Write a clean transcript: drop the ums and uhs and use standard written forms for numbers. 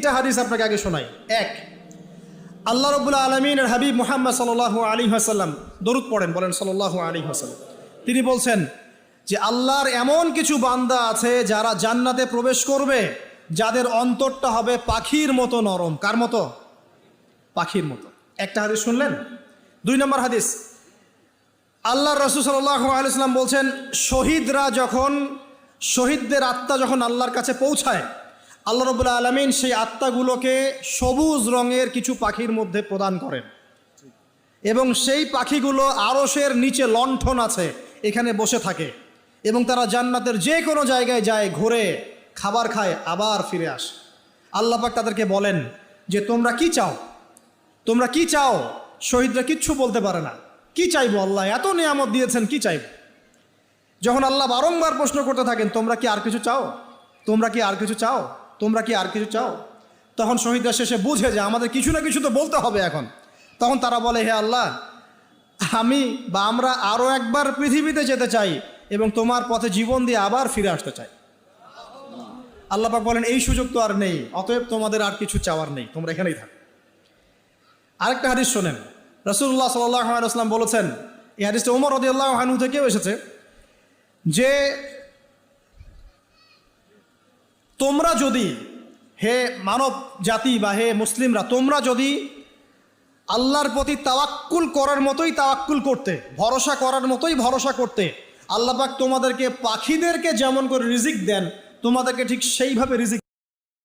তিনটা হাদিস আপনাকে আগে শোনাই। এক, আল্লাহ রাব্বুল আলামিনের হাবিব মুহাম্মদ সাল্লাল্লাহু আলাইহি ওয়াসাল্লাম, দরুদ পড়েন, বলেন সাল্লাল্লাহু আলাইহি ওয়াসাল্লাম। তিনি বলছেন যে আল্লাহর এমন কিছু বান্দা আছে যারা জান্নাতে প্রবেশ করবে, যাদের অন্তরটা হবে পাখির মতো নরম। কার মতো? পাখির মতো। একটা হাদিস শুনলেন। দুই নম্বর হাদিস, আল্লাহর রাসূল সাল্লাল্লাহু আলাইহি ওয়াসাল্লাম বলছেন, শহীদদের আত্মা যখন আল্লাহর কাছে পৌঁছায়, আল্লাহ রাব্বুল আলামিন সেই আত্মাগুলোকে সবুজ রঙের কিছু পাখির মধ্যে প্রদান করেন এবং সেই পাখিগুলো আরশের নিচে লণ্ঠন আছে, এখানে বসে থাকে এবং তারা জান্নাতের যে কোনো জায়গায় যায়, ঘুরে খাবার খায়, আবার ফিরে আসে। আল্লাহ পাক তাদেরকে বলেন যে তোমরা কি চাও, তোমরা কি চাও? শহীদরা কিচ্ছু বলতে পারে না। কি চাইবো আল্লাহ, এত নিয়ামত দিয়েছেন, কি চাইব? যখন আল্লাহ বারংবার প্রশ্ন করতে থাকেন, তোমরা কি আর কিছু চাও, তোমরা কি আর কিছু চাও, তোমরা কি আর কিছু চাও, তখন শহীদরা শেষে বুঝে যে আমাদের কিছু না কিছু তো বলতে হবে এখন। তখন তারা বলে, হে আল্লাহ, আমরা আরও একবার পৃথিবীতে যেতে চাই এবং তোমার পথে জীবন দিয়ে আবার ফিরে আসতে চাই। আল্লাহ পাক বলেন, এই সুযোগ তো আর নেই, অতএব তোমাদের আর কিছু চাওয়ার নেই, তোমরা এখানেই থাকো। আরেকটা হাদিস শোনেন। রাসূলুল্লাহ সাল্লাল্লাহু আলাইহি ওয়াসাল্লাম বলেছেন, এই হাদিসটা ওমর রাদিয়াল্লাহু আনহু থেকেও এসেছে, যে তোমরা যদি, হে মানব জাতি বা হে মুসলিমরা, তোমরা যদি আল্লাহর প্রতি তাওয়াক্কুল করার মতোই তাওয়াক্কুল করতে, ভরসা করার মতোই ভরসা করতে, আল্লাহ পাক তোমাদেরকে পাখিদেরকে যেমন করে রিজিক দেন, তোমাদেরকে ঠিক সেইভাবে রিজিক